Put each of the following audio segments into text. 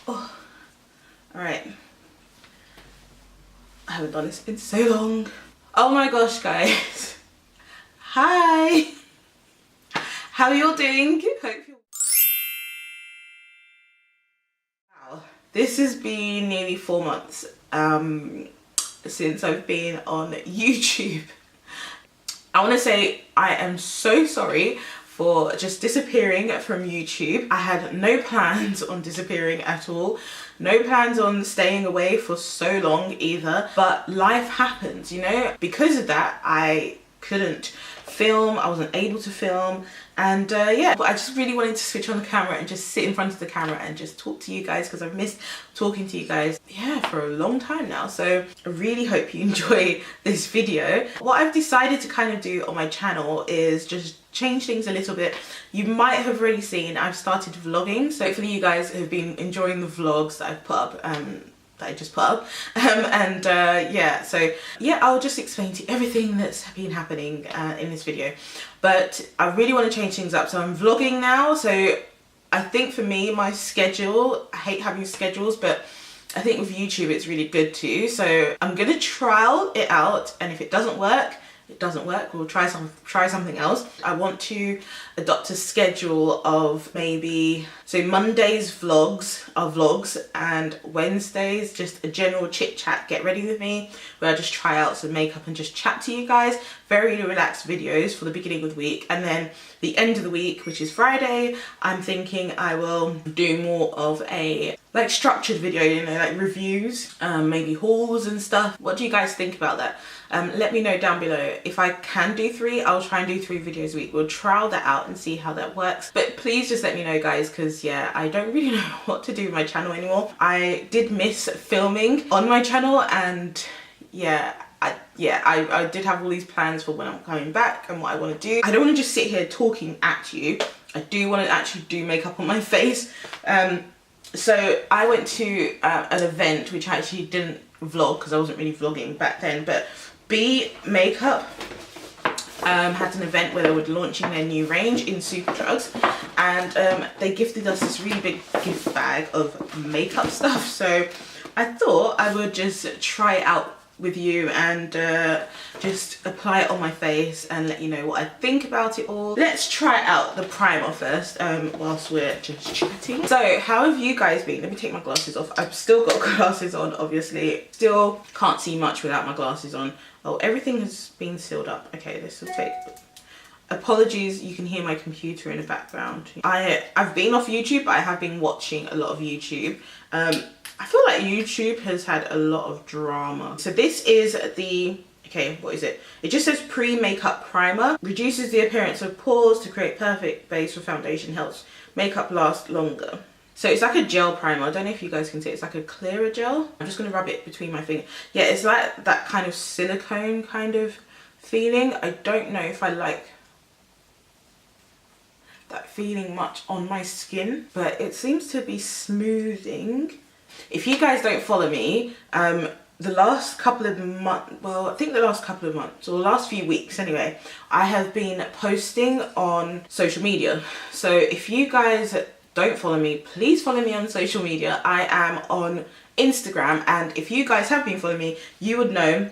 Oh, alright. I haven't done this in so long. Oh my gosh, guys. Hi. How are you all doing? Hope you're... Wow. This has been nearly 4 months since I've been on YouTube. I want to say I am so sorry for just disappearing from YouTube. I had no plans on disappearing at all. No plans on staying away for so long either. But life happens, you know? Because of that, I couldn't film. I wasn't able to film. And yeah, but I just really wanted to switch on the camera and just sit in front of the camera and just talk to you guys, because I've missed talking to you guys, yeah, for a long time now. So I really hope you enjoy this video. What I've decided to kind of do on my channel is just change things a little bit. You might have already seen I've started vlogging, so hopefully you guys have been enjoying the vlogs that I've put up, that I just put up, yeah, so yeah, I'll just explain to you everything that's been happening in this video. But I really want to change things up, so I'm vlogging now. So I think for me, my schedule, I hate having schedules, but I think with YouTube it's really good too. So I'm gonna trial it out, and if it doesn't work, it doesn't work. We'll try something else. I want to adopt a schedule of maybe, so Mondays vlogs are vlogs, and Wednesdays just a general chit chat, get ready with me, where I just try out some makeup and just chat to you guys. Very relaxed videos for the beginning of the week, and then the end of the week, which is Friday, I'm thinking I will do more of a like structured video, you know, like reviews, maybe hauls and stuff. What do you guys think about that? Let me know down below. If I can do 3, I'll try and do 3 videos a week. We'll trial that out and see how that works. But please just let me know, guys, because yeah, I don't really know what to do with my channel anymore. I did miss filming on my channel, and yeah, I did have all these plans for when I'm coming back and what I want to do. I don't want to just sit here talking at you. I do want to actually do makeup on my face. So I went to an event, which I actually didn't vlog because I wasn't really vlogging back then, but B Makeup had an event where they were launching their new range in Superdrugs, and they gifted us this really big gift bag of makeup stuff. So I thought I would just try it out with you and just apply it on my face and let you know what I think about it all. Let's try out the primer first whilst we're just chatting. So how have you guys been? Let me take my glasses off. I've still got glasses on, obviously. Still can't see much without my glasses on. Oh, everything has been sealed up. Okay, this will take... Apologies, you can hear my computer in the background. I've been off YouTube, but I have been watching a lot of YouTube. I feel like YouTube has had a lot of drama. So this is the, okay, what is it? It just says pre-makeup primer. Reduces the appearance of pores to create perfect base for foundation, helps makeup last longer. So it's like a gel primer. I don't know if you guys can see it. It's like a clearer gel. I'm just going to rub it between my fingers. Yeah, it's like that kind of silicone kind of feeling. I don't know if I like that feeling much on my skin, but it seems to be smoothing. If you guys don't follow me, the last couple of months, well, I think the last couple of months, or the last few weeks anyway, I have been posting on social media. So if you guys don't follow me, please follow me on social media. I am on Instagram, and if you guys have been following me, you would know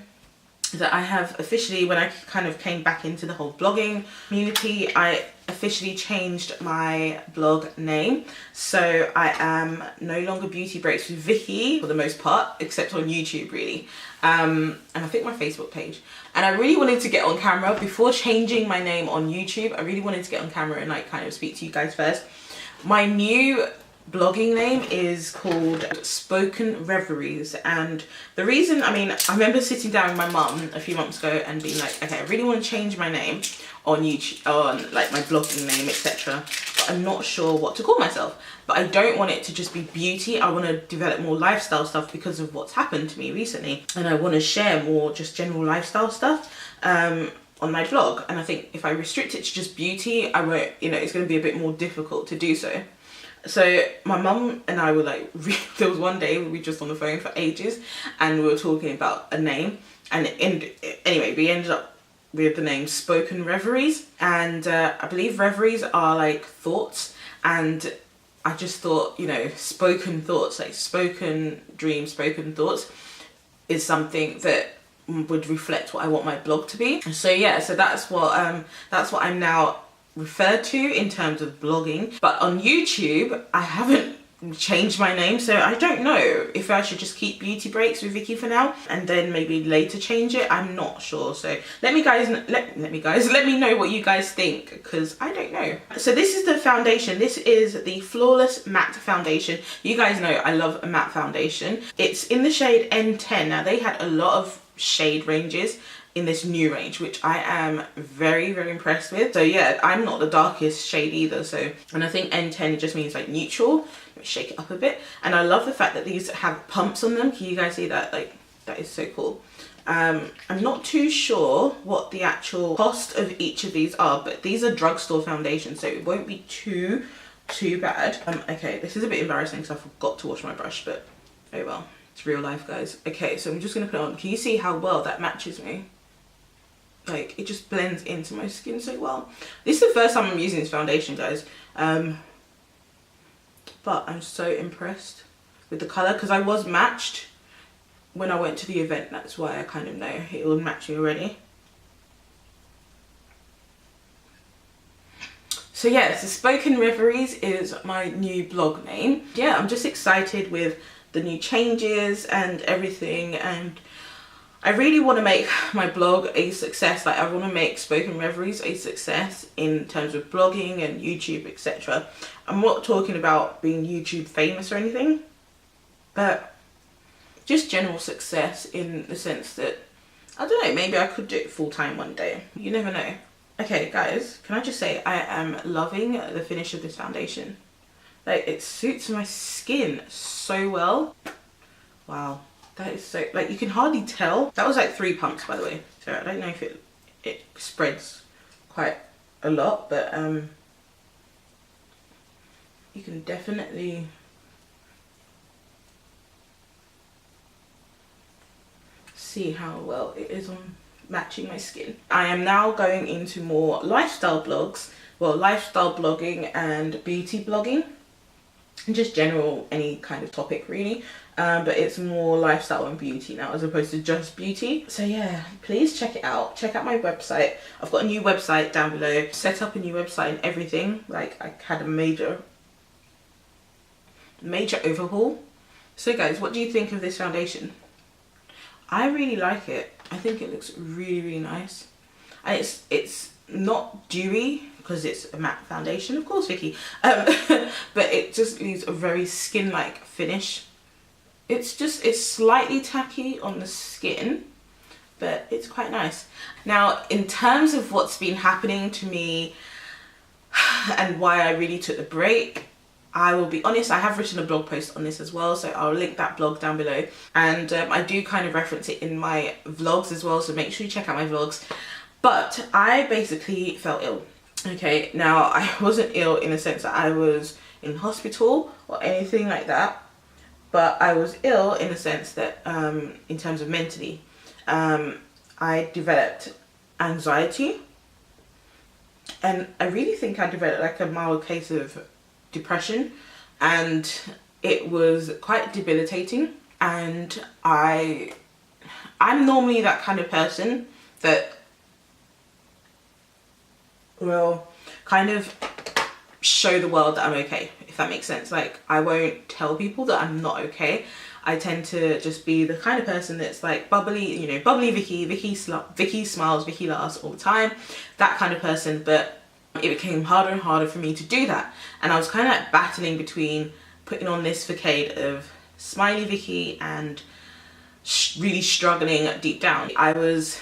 that I have officially, when I kind of came back into the whole blogging community, I officially changed my blog name. So I am no longer Beauty Breaks with Vicky for the most part, except on YouTube really, and I think my Facebook page. And I really wanted to get on camera before changing my name on YouTube. I really wanted to get on camera and like kind of speak to you guys first. My new blogging name is called Spoken Reveries, and the reason, I mean, I remember sitting down with my mum a few months ago and being like, okay, I really want to change my name on YouTube, on like my blogging name, etc., but I'm not sure what to call myself. But I don't want it to just be beauty. I want to develop more lifestyle stuff because of what's happened to me recently, and I want to share more just general lifestyle stuff on my blog. And I think if I restrict it to just beauty, I won't, you know, it's going to be a bit more difficult to do so. So my mum and I were like, there was one day we were just on the phone for ages and we were talking about a name, and anyway we ended up with the name Spoken Reveries. And I believe reveries are like thoughts, and I just thought, you know, spoken thoughts, like spoken dreams, spoken thoughts is something that would reflect what I want my blog to be. So yeah, so that's what I'm now referred to in terms of blogging. But on YouTube, I haven't changed my name, so I don't know if I should just keep Beauty Breaks with Vicky for now and then maybe later change it. I'm not sure. So let me know what you guys think, because I don't know. So this is the foundation. This is the Flawless Matte Foundation. You guys know I love a matte foundation. It's in the shade N10. Now they had a lot of shade ranges in this new range, which I am very, very impressed with. So yeah, I'm not the darkest shade either. So, and I think N10 just means like neutral. Let me shake it up a bit. And I love the fact that these have pumps on them. Can you guys see that? Like, that is so cool. I'm not too sure what the actual cost of each of these are, but these are drugstore foundations, so it won't be too bad. Okay, this is a bit embarrassing because I forgot to wash my brush, but oh well, it's real life, guys. Okay, so I'm just gonna put it on. Can you see how well that matches me? Like, it just blends into my skin so well. This is the first time I'm using this foundation, guys. But I'm so impressed with the colour, because I was matched when I went to the event. That's why I kind of know it will match me already. So yeah, so Spoken Reveries is my new blog name. Yeah, I'm just excited with the new changes and everything, and I really want to make my blog a success. Like, I want to make Spoken Reveries a success in terms of blogging and YouTube, etc. I'm not talking about being YouTube famous or anything, but just general success in the sense that, I don't know, maybe I could do it full time one day. You never know. Okay, guys, can I just say I am loving the finish of this foundation. Like, it suits my skin so well. Wow. That is so, like, you can hardly tell. That was like 3 pumps, by the way, so I don't know if it spreads quite a lot, but you can definitely see how well it is on matching my skin. I am now going into more lifestyle blogs, well, lifestyle blogging and beauty blogging, and just general any kind of topic really. But it's more lifestyle and beauty now as opposed to just beauty. So yeah, please check it out. Check out my website. I've got a new website down below. Set up a new website and everything. Like, I had a major overhaul. So guys, what do you think of this foundation? I really like it. I think it looks really, really nice. And it's not dewy because it's a matte foundation, of course, Vicky. But it just leaves a very skin-like finish. It's slightly tacky on the skin, but it's quite nice. Now, in terms of what's been happening to me and why I really took the break, I will be honest, I have written a blog post on this as well, so I'll link that blog down below. And I do kind of reference it in my vlogs as well, so make sure you check out my vlogs. But I basically fell ill. Okay, now I wasn't ill in the sense that I was in hospital or anything like that. But I was ill in the sense that, in terms of mentally, I developed anxiety, and I really think I developed like a mild case of depression, and it was quite debilitating. And I'm normally that kind of person that will kind of show the world that I'm okay, if that makes sense. Like, I won't tell people that I'm not okay. I tend to just be the kind of person that's like bubbly, you know, bubbly Vicky smiles, Vicky laughs all the time, that kind of person. But it became harder and harder for me to do that, and I was kind of like battling between putting on this facade of smiley Vicky and really struggling deep down. I was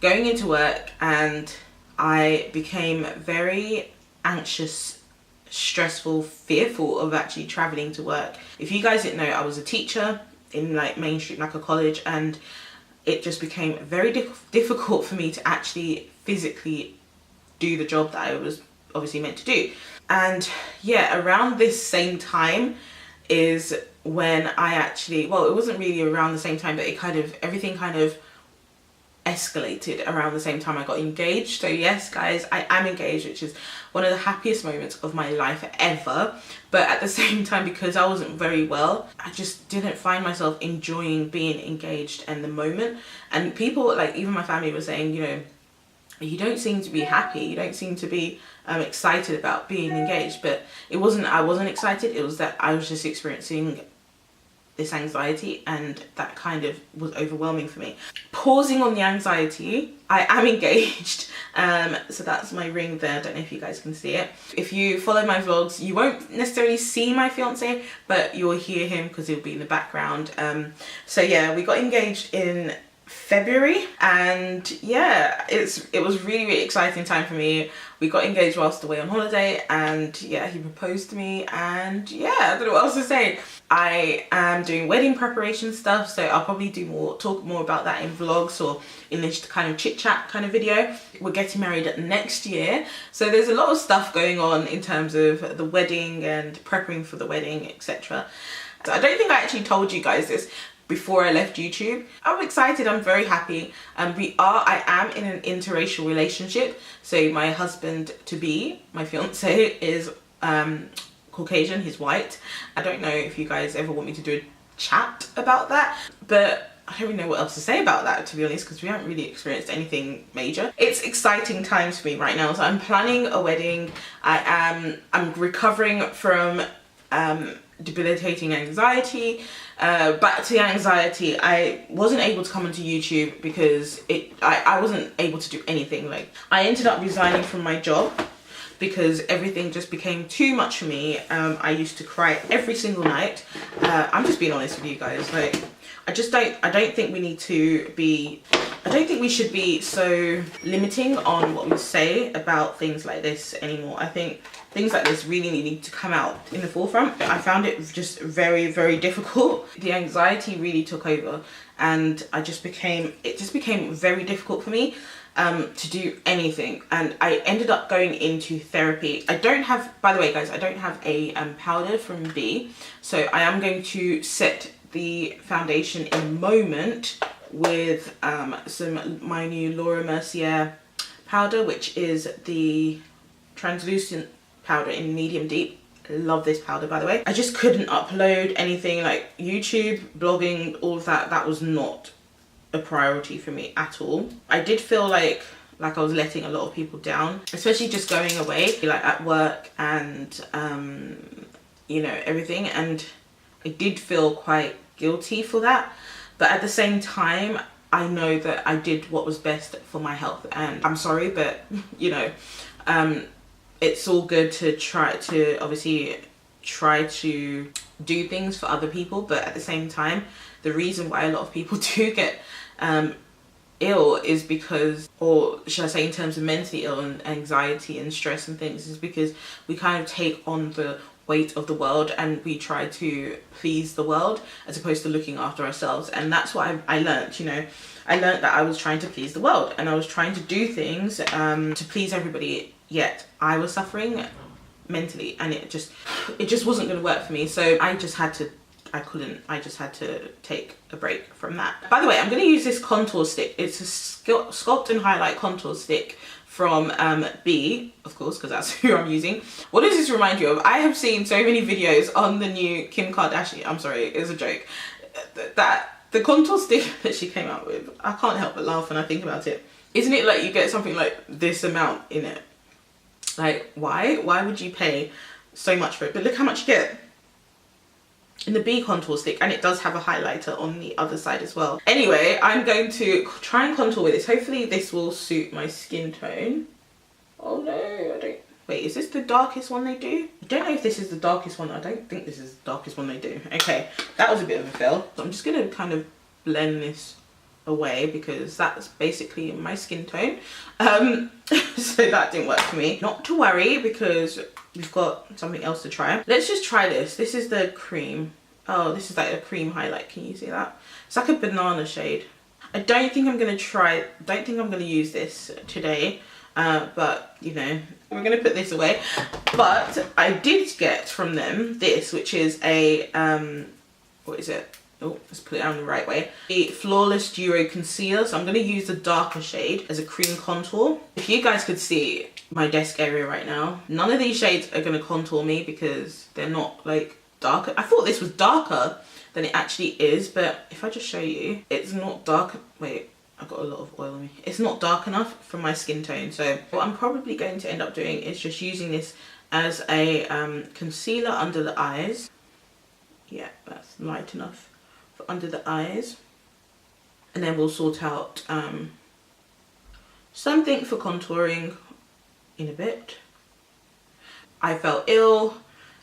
going into work and I became very anxious, stressful, fearful of actually traveling to work. If you guys didn't know, I was a teacher in like mainstream, like a college, and it just became very difficult for me to actually physically do the job that I was obviously meant to do. And yeah, around this same time is when I actually, well, it wasn't really around the same time, but it kind of, everything kind of escalated around the same time I got engaged. So yes guys, I am engaged, which is one of the happiest moments of my life ever. But at the same time, because I wasn't very well, I just didn't find myself enjoying being engaged and the moment. And people, like even my family, were saying, you know, you don't seem to be happy, you don't seem to be excited about being engaged. But it wasn't, I wasn't excited, it was that I was just experiencing this anxiety, and that kind of was overwhelming for me. Pausing on the anxiety, I am engaged, so that's my ring there. I don't know if you guys can see it. If you follow my vlogs, you won't necessarily see my fiance, but you'll hear him because he'll be in the background. So yeah, we got engaged in February, and yeah, it was really exciting time for me. We got engaged whilst away on holiday, and yeah, he proposed to me, and yeah, I don't know what else to say. I am doing wedding preparation stuff, so I'll probably talk more about that in vlogs or in this kind of chit chat kind of video. We're getting married next year, so there's a lot of stuff going on in terms of the wedding and preparing for the wedding, etc. So I don't think I actually told you guys this before I left YouTube. I'm excited, I'm very happy. I am in an interracial relationship. So my husband to be, my fiance, is Caucasian, he's white. I don't know if you guys ever want me to do a chat about that, but I don't really know what else to say about that, to be honest, because we haven't really experienced anything major. It's exciting times for me right now. So I'm planning a wedding. I'm recovering from debilitating anxiety. Back to the anxiety, I wasn't able to come onto YouTube because I wasn't able to do anything. Like, I ended up resigning from my job because everything just became too much for me. I used to cry every single night. I'm just being honest with you guys. Like, I don't think we need to be, I don't think we should be so limiting on what we say about things like this anymore. I think things like this really need to come out in the forefront. I found it just very difficult. The anxiety really took over, and it just became very difficult for me to do anything. And I ended up going into therapy. I don't have, by the way guys, I don't have a powder from B, so I am going to set the foundation in a moment with my new Laura Mercier powder, which is the translucent powder in medium deep. Love this powder, by the way. I just couldn't upload anything, like YouTube, blogging, all of that. That was not a priority for me at all. I did feel like I was letting a lot of people down, especially just going away, like at work and you know, everything, and I did feel quite guilty for that. But at the same time, I know that I did what was best for my health, and I'm sorry, but you know, it's all good to try to do things for other people, but at the same time, the reason why a lot of people do get ill is because, or should I say in terms of mentally ill and anxiety and stress and things, is because we kind of take on the weight of the world and we try to please the world as opposed to looking after ourselves. And that's what I learn't, you know. I learned that I was trying to please the world and I was trying to do things to please everybody, yet I was suffering mentally, and it just wasn't going to work for me. So I just had to take a break from that. By the way, I'm going to use this contour stick. It's a Sculpt and Highlight contour stick from B, of course, because that's who I'm using. What does this remind you of? I have seen so many videos on the new Kim Kardashian, I'm sorry, it's a joke, that the contour stick that she came out with, I can't help but laugh when I think about it. Isn't it like you get something like this amount in it? Like, why would you pay so much for it? But look how much you get in the B contour stick, and it does have a highlighter on the other side as well. Anyway, I'm going to try and contour with this. Hopefully this will suit my skin tone. Oh no, I don't, wait, is this the darkest one they do? I don't know if this is the darkest one. I don't think this is the darkest one they do. Okay, that was a bit of a fail. So I'm just gonna kind of blend this away because that's basically my skin tone. So that didn't work for me. Not to worry, because we've got something else to try. Let's just try this. This is the cream. Oh, this is like a cream highlight. Can you see that? It's like a banana shade. I don't think I'm gonna use this today, but you know, we're gonna put this away. But I did get from them this, which is a what is it? Oh, let's put it on the right way. The Flawless Duo Concealer. So I'm going to use the darker shade as a cream contour. If you guys could see my desk area right now, none of these shades are going to contour me because they're not like darker. I thought this was darker than it actually is, but if I just show you, it's not dark. Wait, I've got a lot of oil on me. It's not dark enough for my skin tone. So what I'm probably going to end up doing is just using this as a concealer under the eyes. Yeah, that's light enough for under the eyes. And then we'll sort out something for contouring in a bit. I felt ill,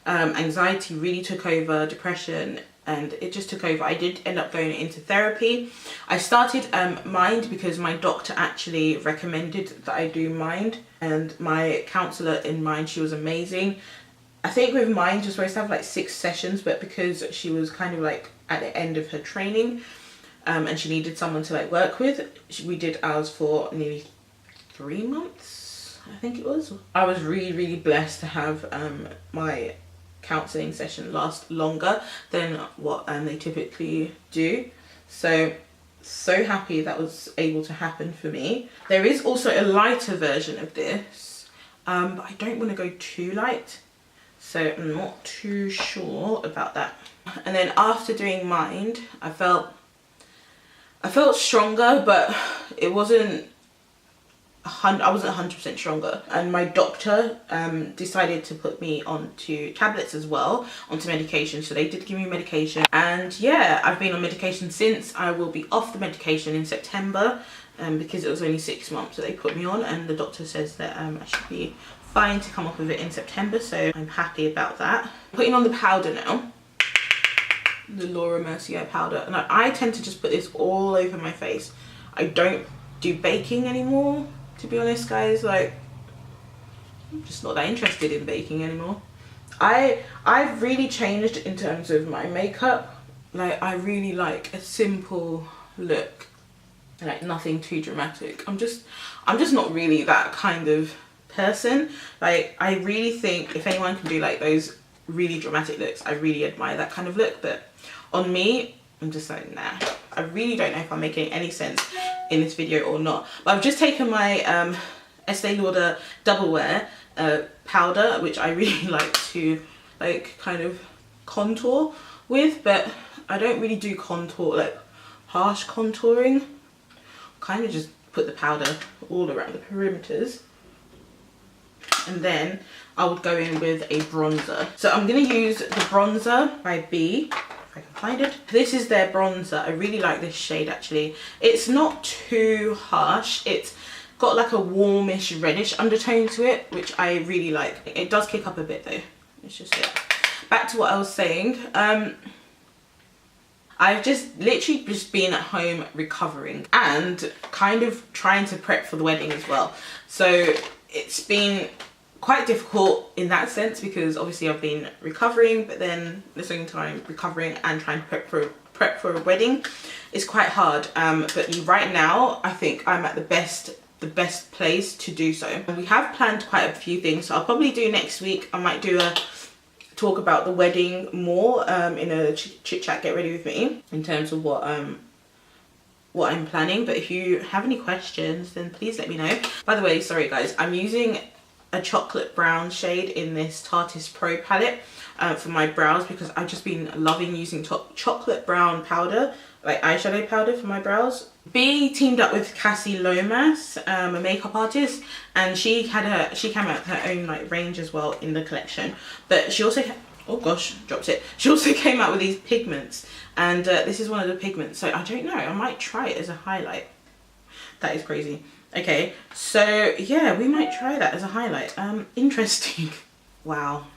anxiety really took over, depression, and it just took over. I did end up going into therapy. I started Mind because my doctor actually recommended that I do Mind, and my counsellor in Mind, she was amazing. I think with Mind you're supposed to have like 6 sessions, but because she was kind of like at the end of her training and she needed someone to like work with, we did ours for nearly 3 months, I think it was. I was really blessed to have my counselling session last longer than what they typically do. So happy that was able to happen for me. There is also a lighter version of this, but I don't want to go too light, so I'm not too sure about that. And then after doing Mind, I felt stronger, but it wasn't I wasn't 100% stronger, and my doctor decided to put me onto tablets as well, onto medication. So they did give me medication, and yeah, I've been on medication since. I will be off the medication in September because it was only 6 months that they put me on, and the doctor says that I should be fine to come off of it in September, so I'm happy about that. Putting on the powder now, the Laura Mercier powder, and I tend to just put this all over my face. I don't do baking anymore, to be honest, guys. Like, I'm just not that interested in baking anymore. I've really changed in terms of my makeup. Like, I really like a simple look, like nothing too dramatic. I'm just not really that kind of person. Like, I really think if anyone can do like those really dramatic looks, I really admire that kind of look, but on me, I'm just like, nah. I really don't know if I'm making any sense in this video or not. But I've just taken my Estee Lauder Double Wear powder, which I really like to like kind of contour with, but I don't really do contour, like harsh contouring. Kind of just put the powder all around the perimeters. And then I would go in with a bronzer. So I'm going to use the bronzer by B, if I can find it. This is their bronzer. I really like this shade actually. It's not too harsh. It's got like a warmish reddish undertone to it, which I really like. It does kick up a bit though. It's just it. Back to what I was saying. I've just literally just been at home recovering and kind of trying to prep for the wedding as well. So it's been quite difficult in that sense because obviously I've been recovering, but then at the same time recovering and trying to prep for a wedding is quite hard. But right now I think I'm at the best place to do so. And we have planned quite a few things, so I'll probably do next week. I might do a talk about the wedding more in a chit chat get ready with me in terms of what I'm planning. But if you have any questions, then please let me know. By the way, sorry guys, I'm using a chocolate brown shade in this Tarteist Pro palette for my brows because I've just been loving using chocolate brown powder, like eyeshadow powder for my brows. B teamed up with Cassie Lomas, a makeup artist, and she came out with her own like range as well in the collection. But she also, oh gosh, dropped it. She also came out with these pigments, and this is one of the pigments. So I don't know, I might try it as a highlight. That is crazy. Okay, so yeah, we might try that as a highlight. Interesting. Wow,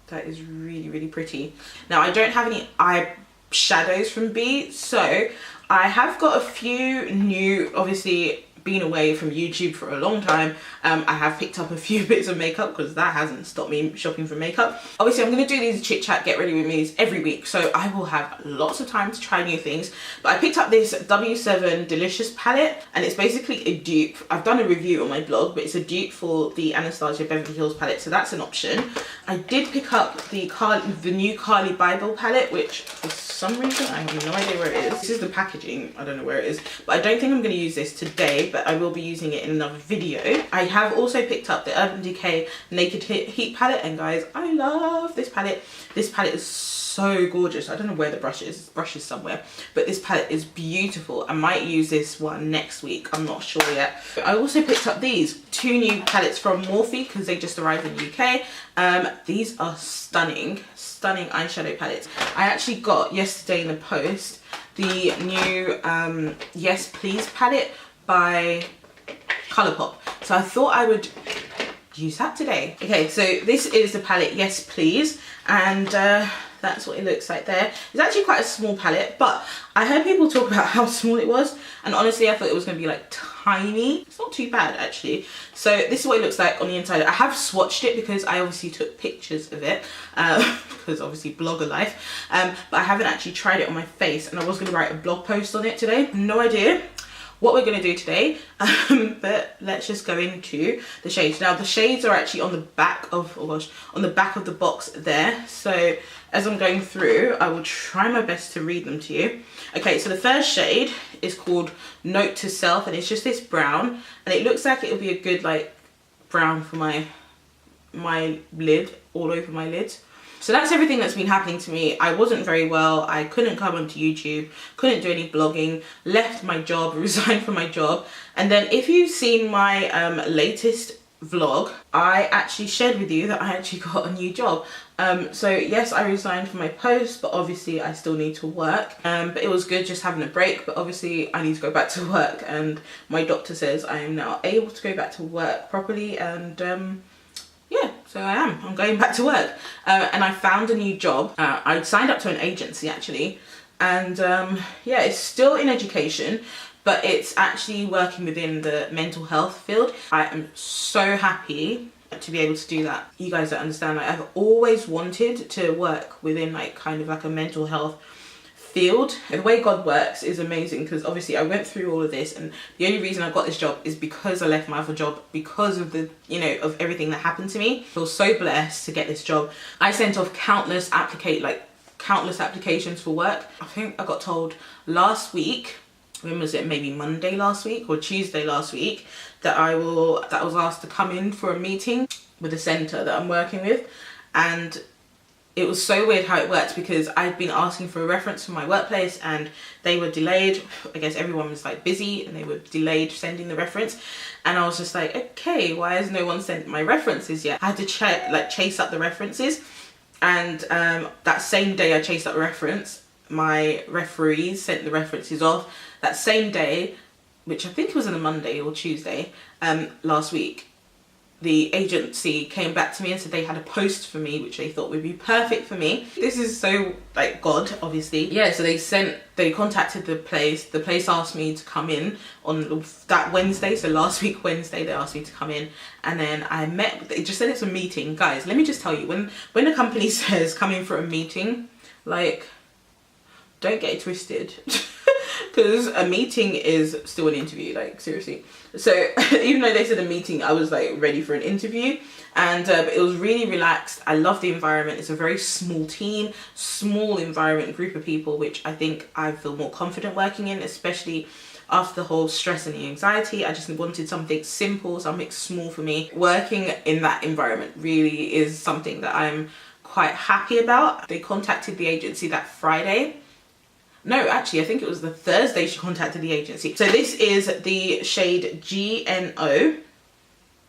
that is really pretty. Now I don't have any eyeshadows from B, so I have got a few new, obviously been away from YouTube for a long time, I have picked up a few bits of makeup because that hasn't stopped me shopping for makeup. Obviously I'm going to do these chit chat get ready with me's every week, so I will have lots of time to try new things. But I picked up this W7 Delicious palette, and it's basically a dupe. I've done a review on my blog, but it's a dupe for the Anastasia Beverly Hills palette, so that's an option. I did pick up the new Carly Bible palette, which for some reason I have no idea where it is. This is the packaging, I don't know where it is, but I don't think I'm going to use this today, but I will be using it in another video. I have also picked up the Urban Decay Naked Heat palette, and guys, I love this palette. This palette is so gorgeous. I don't know where the brush is. The brush is somewhere, but this palette is beautiful. I might use this one next week, I'm not sure yet. I also picked up these two new palettes from Morphe because they just arrived in the UK. These are stunning eyeshadow palettes. I actually got yesterday in the post the new Yes Please palette by Colourpop, so I thought I would use that today. Okay, so this is the palette Yes Please, and that's what it looks like there. It's actually quite a small palette, but I heard people talk about how small it was, and honestly I thought it was going to be like tiny. It's not too bad actually. So this is what it looks like on the inside. I have swatched it because I obviously took pictures of it, because obviously blogger life, but I haven't actually tried it on my face, and I was going to write a blog post on it today. No idea what we're going to do today, but let's just go into the shades. Now the shades are actually on the back of, oh gosh, on the back of the box there, so as I'm going through I will try my best to read them to you. Okay, so the first shade is called Note to Self, and it's just this brown, and it looks like it'll be a good like brown for my lid, all over my lids. So that's everything that's been happening to me. I wasn't very well, I couldn't come onto YouTube, couldn't do any blogging, left my job, resigned from my job. And then if you've seen my latest vlog, I actually shared with you that I actually got a new job. So yes, I resigned from my post, but obviously I still need to work. But it was good just having a break, but obviously I need to go back to work, and my doctor says I am now able to go back to work properly, and yeah, so I'm going back to work, and I found a new job. I signed up to an agency actually, and yeah, it's still in education, but it's actually working within the mental health field. I am so happy to be able to do that. You guys don't understand, like, I've always wanted to work within like kind of like a mental health field. And the way God works is amazing, because obviously I went through all of this, and the only reason I got this job is because I left my other job, because of the, you know, of everything that happened to me. I feel so blessed to get this job. I sent off countless applications for work. I think I got told last week, when was it, maybe Monday last week or Tuesday last week, that I was asked to come in for a meeting with the centre that I'm working with. And it was so weird how it worked, because I'd been asking for a reference from my workplace and they were delayed. I guess everyone was like busy and they were delayed sending the reference, and I was just like, okay, why has no one sent my references yet? I had to chase up the references, and that same day I chased up the reference, my referees sent the references off. That same day, which I think was on a Monday or Tuesday last week, the agency came back to me and said they had a post for me which they thought would be perfect for me. This is so like God, obviously. Yeah, so they contacted the place asked me to come in on that Wednesday, so last week Wednesday they asked me to come in, and then I met, they just said it's a meeting. Guys, let me just tell you, when a company says come in for a meeting, like, don't get it twisted. Because a meeting is still an interview, like seriously. So even though they said a meeting, I was like ready for an interview, and but it was really relaxed. I love the environment. It's a very small team, small environment, group of people, which I think I feel more confident working in, especially after the whole stress and the anxiety. I just wanted something simple, something small for me. Working in that environment really is something that I'm quite happy about. They contacted the agency that Friday. No, actually, I think it was the Thursday she contacted the agency. So this is the shade GNO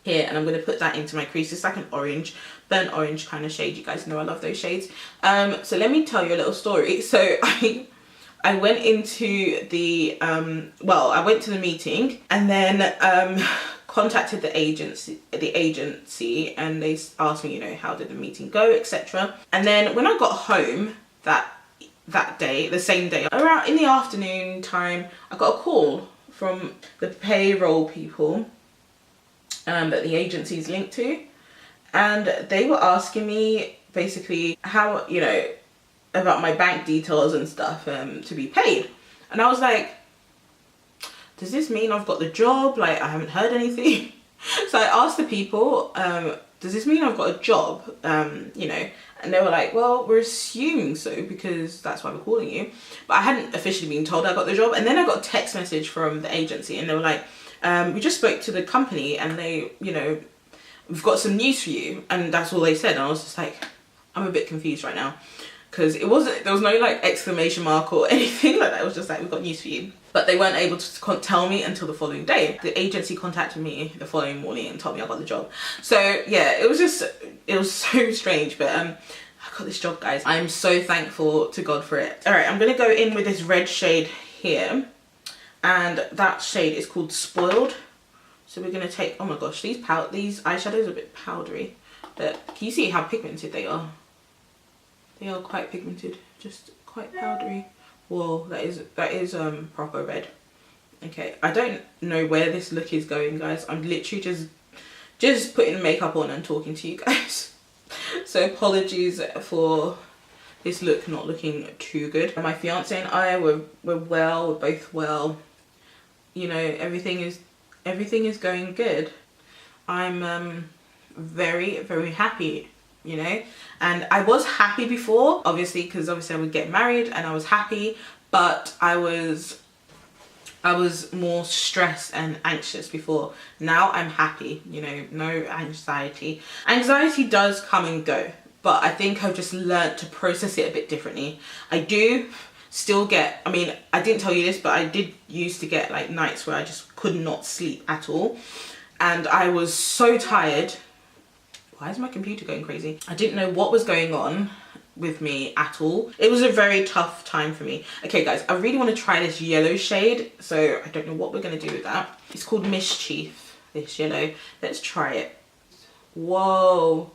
here, and I'm going to put that into my crease. It's like an orange, burnt orange kind of shade. You guys know I love those shades. So let me tell you a little story. So I went into the, I went to the meeting, and then contacted the agency, and they asked me, you know, how did the meeting go, etc. And then when I got home that day, the same day, around in the afternoon time, I got a call from the payroll people that the agency's linked to, and they were asking me basically how, you know, about my bank details and stuff to be paid. And I was like, does this mean I've got the job? Like, I haven't heard anything. So I asked the people, does this mean I've got a job? You know, and they were like, well, we're assuming so because that's why we're calling you. But I hadn't officially been told I got the job. And then I got a text message from the agency and they were like, we just spoke to the company and they, you know, we've got some news for you. And that's all they said. And I was just like, I'm a bit confused right now. Because it wasn't, there was no like exclamation mark or anything like that. It was just like, we've got news for you. But they weren't able to tell me until the following day. The agency contacted me the following morning and told me I got the job. So yeah, it was just, it was so strange. But I got this job, guys. I'm so thankful to God for it. All right, I'm gonna go in with this red shade here. And that shade is called Spoiled. So we're gonna take, oh my gosh, these eyeshadows are a bit powdery. But can you see how pigmented they are? They are quite pigmented, just quite powdery. Whoa, that is proper red. Okay, I don't know where this look is going, guys. I'm literally just putting makeup on and talking to you guys. So apologies for this look not looking too good. My fiance and I we're well, we're both well. You know, everything is going good. I'm very, very happy. You know, and I was happy before, obviously, because obviously I would get married and I was happy, but I was more stressed and anxious before. Now I'm happy, you know, no anxiety. Anxiety does come and go, but I think I've just learnt to process it a bit differently. I do still get, I mean, I didn't tell you this, but I did used to get like nights where I just could not sleep at all, and I was so tired. Why is my computer going crazy? I didn't know what was going on with me at all. It was a very tough time for me. Okay guys, I really want to try this yellow shade, so I don't know what we're going to do with that. It's called Mischief, this yellow. Let's try it. Whoa.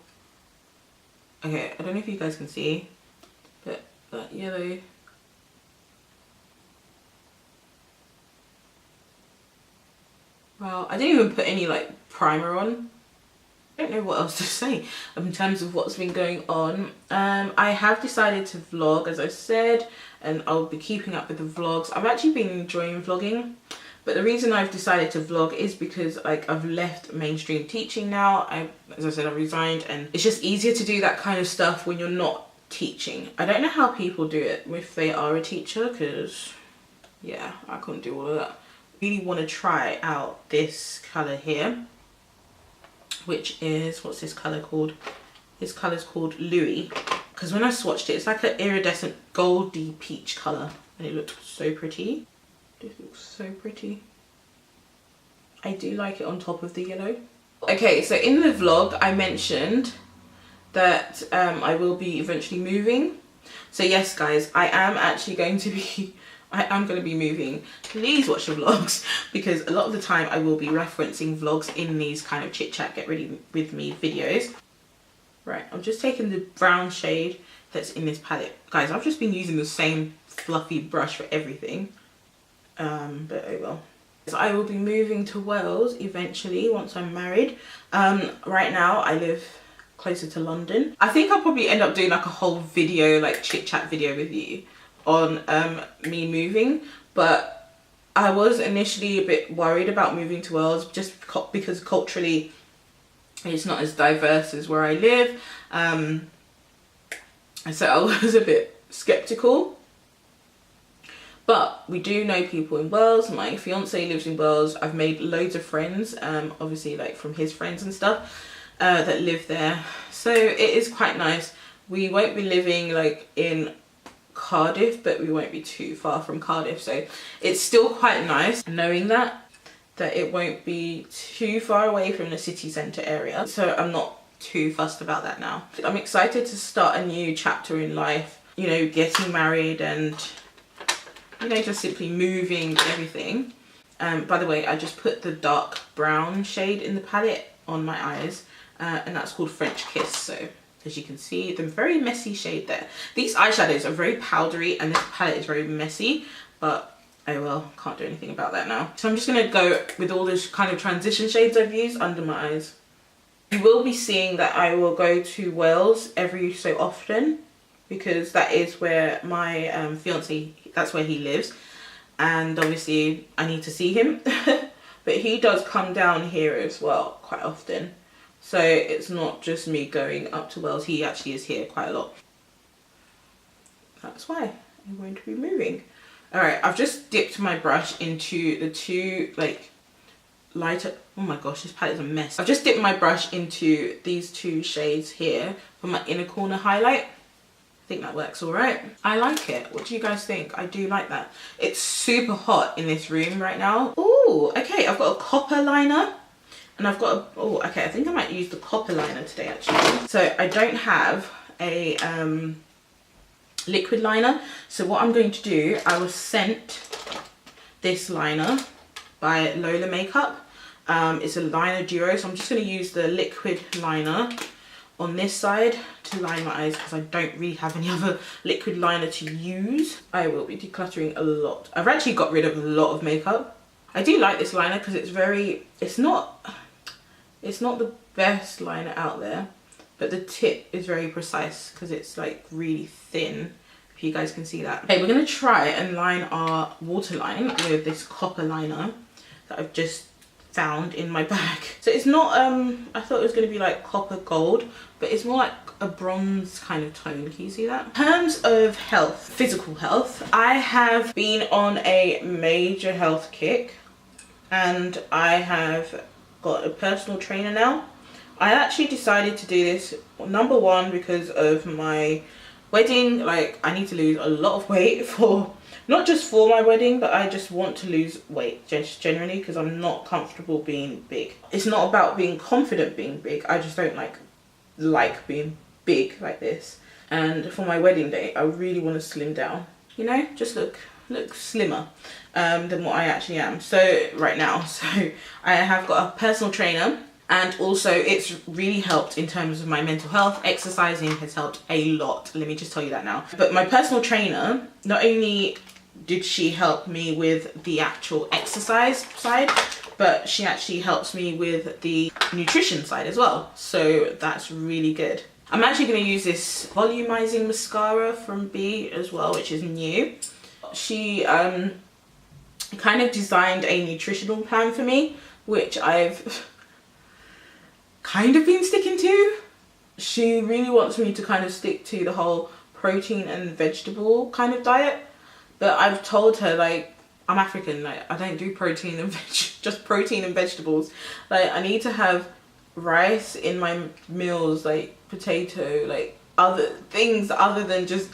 Okay, I don't know if you guys can see, but that yellow. Wow, I didn't even put any like primer on. I don't know what else to say in terms of what's been going on. I have decided to vlog, as I said, and I'll be keeping up with the vlogs. I've actually been enjoying vlogging, but the reason I've decided to vlog is because like I've left mainstream teaching now. As I said, I resigned, and it's just easier to do that kind of stuff when you're not teaching. I don't know how people do it if they are a teacher, because yeah, I couldn't do all of that. Really want to try out this colour here, which is, what's this colour called? This colour's called Louis, because when I swatched it, it's like an iridescent goldy peach colour, and it looked so pretty. This looks so pretty. I do like it on top of the yellow. Okay, so in the vlog I mentioned that I will be eventually moving. So yes guys, I am actually going to be moving. Please watch the vlogs, because a lot of the time I will be referencing vlogs in these kind of chit chat get ready with me videos. Right, I'm just taking the brown shade that's in this palette. Guys, I've just been using the same fluffy brush for everything. But oh well. So I will be moving to Wales eventually once I'm married. Right now I live closer to London. I think I'll probably end up doing like a whole video, like chit chat video with you on me moving, but I was initially a bit worried about moving to Wales just because culturally it's not as diverse as where I live, so I was a bit skeptical. But we do know people in Wales. My fiance lives in Wales. I've made loads of friends, obviously like from his friends and stuff, that live there, so it is quite nice. We won't be living like in Cardiff, but we won't be too far from Cardiff, so it's still quite nice knowing that it won't be too far away from the city centre area, so I'm not too fussed about that now. I'm excited to start a new chapter in life, you know, getting married and, you know, just simply moving and everything. By the way, I just put the dark brown shade in the palette on my eyes, and that's called French Kiss. So as you can see, the very messy shade there. These eyeshadows are very powdery and this palette is very messy, but Oh well, can't do anything about that now. So I'm just going to go with all this kind of transition shades I've used under my eyes. You will be seeing that I will go to Wales every so often, because that is where my fiance, that's where he lives, and obviously I need to see him. But he does come down here as well quite often, so it's not just me going up to Wales, he actually is here quite a lot. That's why I'm going to be moving. Alright, I've just dipped my brush into the two like lighter, oh my gosh, this palette's a mess. I've just dipped my brush into these two shades here for my inner corner highlight. I think that works all right. I like it. What do you guys think? I do like that. It's super hot in this room right now. Oh, okay, I've got a copper liner and I've got a, oh, okay, I think I might use the copper liner today actually. So I don't have a liquid liner. So what I'm going to do, I was sent this liner by Lola Makeup. It's a liner duo, so I'm just going to use the liquid liner on this side to line my eyes because I don't really have any other liquid liner to use. I will be decluttering a lot. I've actually got rid of a lot of makeup. I do like this liner because it's very, it's not the best liner out there, but the tip is very precise because it's like really thin, if you guys can see that. Okay, we're going to try and line our waterline with this copper liner that I've just found in my bag. So it's not I thought it was going to be like copper gold, but it's more like a bronze kind of tone. Can you see that? In terms of health, physical health, I have been on a major health kick and I have got a personal trainer now. I actually decided to do this, number one, because of my wedding. Like, I need to lose a lot of weight for, not just for my wedding, but I just want to lose weight just generally because I'm not comfortable being big. It's not about being confident being big, I just don't like being big like this. And for my wedding day, I really want to slim down, you know, just look slimmer than what I actually am. So right now, so I have got a personal trainer, and also it's really helped in terms of my mental health. Exercising has helped a lot, let me just tell you that now. But my personal trainer, not only did she help me with the actual exercise side, but she actually helps me with the nutrition side as well. So that's really good. I'm actually going to use this volumizing mascara from B as well, which is new. She kind of designed a nutritional plan for me, which I've kind of been sticking to. She really wants me to kind of stick to the whole protein and vegetable kind of diet, but I've told her, like, I'm African, like, I don't do protein and just protein and vegetables. Like, I need to have rice in my meals, like potato, like other things other than just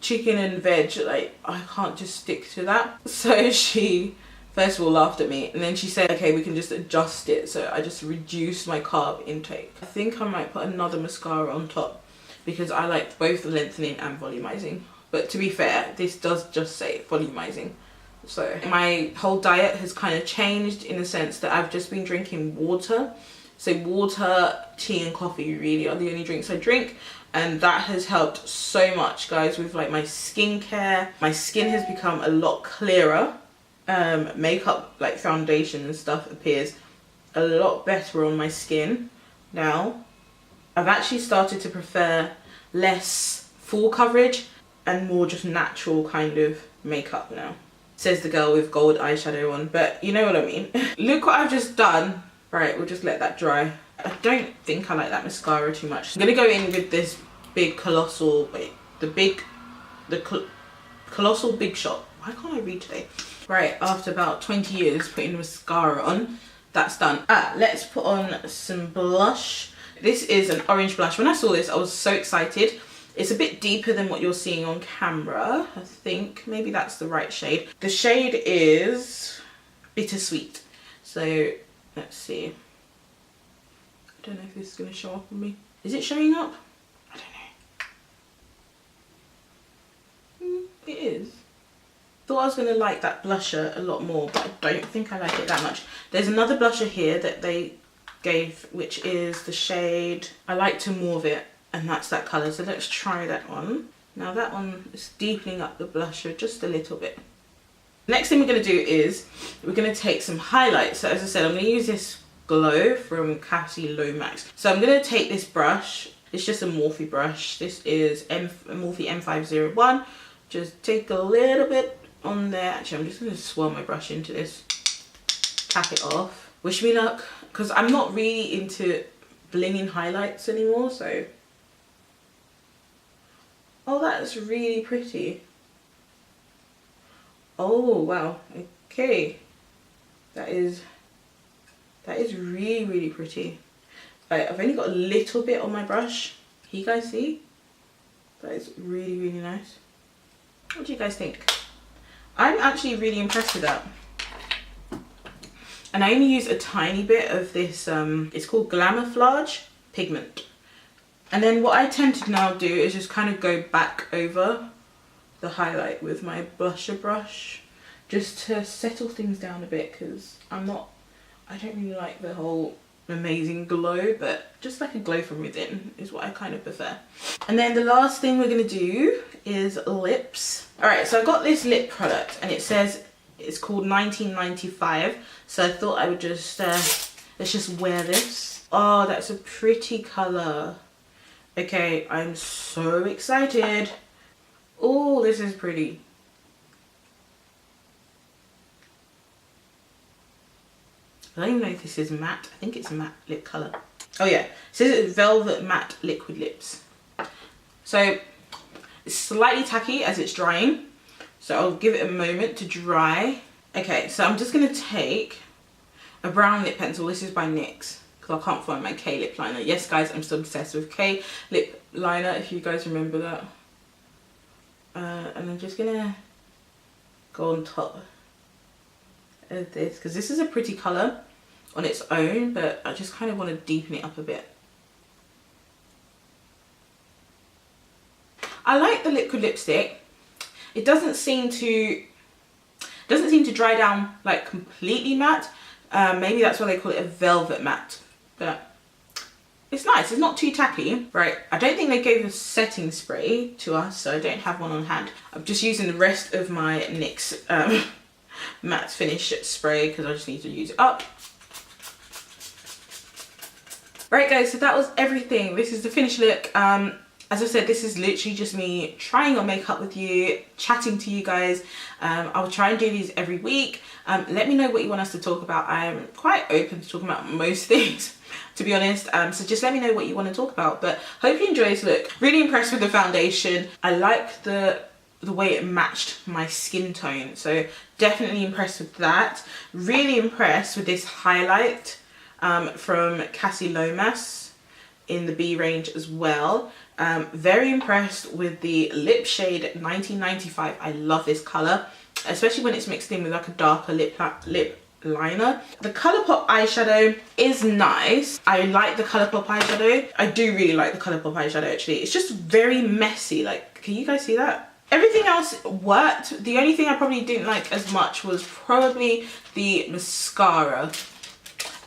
chicken and veg. Like, I can't just stick to that. So she first of all laughed at me, and then she said, okay, we can just adjust it. So I just reduced my carb intake. I think I might put another mascara on top because I like both lengthening and volumizing. But to be fair, this does just say volumizing. So my whole diet has kind of changed in the sense that I've just been drinking water. So water, tea and coffee really are the only drinks I drink. And that has helped so much, guys, with like my skincare. My skin has become a lot clearer. Makeup, like foundation and stuff, appears a lot better on my skin now. I've actually started to prefer less full coverage and more just natural kind of makeup now. Says the girl with gold eyeshadow on, but you know what I mean. Look what I've just done. Right, we'll just let that dry. I don't think I like that mascara too much. I'm gonna go in with this big colossal, wait, colossal Big Shot. Why can't I read today? Right, after about 20 years putting mascara on, that's done. Let's put on some blush. This is an orange blush. When I saw this, I was so excited. It's a bit deeper than what you're seeing on camera, I think. Maybe that's the right shade. The shade is Bittersweet. So let's see. I don't know if this is going to show up on me. Is it showing up? I don't know. It is. Thought I was going to like that blusher a lot more, but I don't think I like it that much. There's another blusher here that they gave, which is the shade I Like to Mauve It, and that's that colour. So let's try that one. Now that one is deepening up the blusher just a little bit. Next thing we're going to do is we're going to take some highlights. So as I said, I'm going to use this Glow from Cassie Lomax. So I'm going to take this brush. It's just a Morphe brush. This is Morphe M501. Just take a little bit on there. Actually, I'm just going to swirl my brush into this. Tap it off. Wish me luck, because I'm not really into blinging highlights anymore. So, oh, that's really pretty. Oh wow, okay, that is really, really pretty. Right, I've only got a little bit on my brush. Can you guys see? That is really, really nice. What do you guys think? I'm actually really impressed with that. And I only use a tiny bit of this, it's called Glamouflage pigment. And then what I tend to now do is just kind of go back over the highlight with my blusher brush, just to settle things down a bit, because I don't really like the whole amazing glow, but just like a glow from within is what I kind of prefer. And then the last thing we're going to do is lips. Alright, so I got this lip product and it says it's called 1995, so I thought I would just let's just wear this. Oh, that's a pretty colour. Okay, I'm so excited. Oh, this is pretty. I don't even know if this is matte. I think it's matte lip colour. Oh yeah, it says it's Velvet Matte Liquid Lips. So it's slightly tacky as it's drying, so I'll give it a moment to dry. Okay, so I'm just going to take a brown lip pencil. This is by NYX, because I can't find my K lip liner. Yes guys, I'm still obsessed with K lip liner, if you guys remember that. And I'm just gonna go on top of this, because this is a pretty colour on its own, but I just kind of want to deepen it up a bit. I like the liquid lipstick. It doesn't seem to dry down like completely matte. Maybe that's why they call it a velvet matte, but it's nice. It's not too tacky. Right, I don't think they gave a setting spray to us, so I don't have one on hand. I'm just using the rest of my NYX matte finish spray, because I just need to use it up. Right guys, so that was everything. This is the finished look. As I said, this is literally just me trying on makeup with you, chatting to you guys. I'll try and do these every week. Let me know what you want us to talk about. I'm quite open to talking about most things, to be honest. So just let me know what you want to talk about. But hope you enjoy this look. Really impressed with the foundation. I like the way it matched my skin tone. So definitely impressed with that. Really impressed with this highlight from Cassie Lomax in the B range as well. Very impressed with the lip shade 1995. I love this colour, especially when it's mixed in with like a darker lip liner. The Colourpop eyeshadow is nice. I like the Colourpop eyeshadow. I do really like the Colourpop eyeshadow actually. It's just very messy. Like, can you guys see that? Everything else worked. The only thing I probably didn't like as much was probably the mascara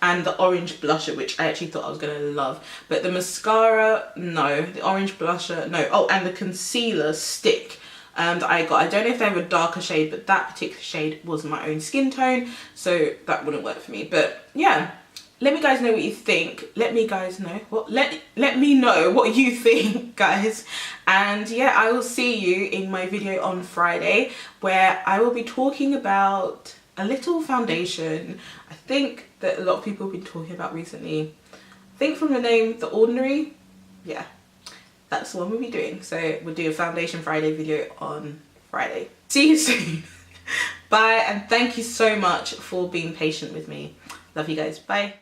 and the orange blusher, which I actually thought I was gonna love. But the mascara, no. The orange blusher, no. Oh, and the concealer stick that I got. I don't know if they have a darker shade, but that particular shade was my own skin tone, so that wouldn't work for me. But yeah, let me guys know what you think. Let me guys know what, let me know what you think, guys. And yeah, I will see you in my video on Friday, where I will be talking about a little foundation I think that a lot of people have been talking about recently. I think from the name The Ordinary, yeah, that's the one we'll be doing. So we'll do a Foundation Friday video on Friday. See you soon. Bye, and thank you so much for being patient with me. Love you guys. Bye.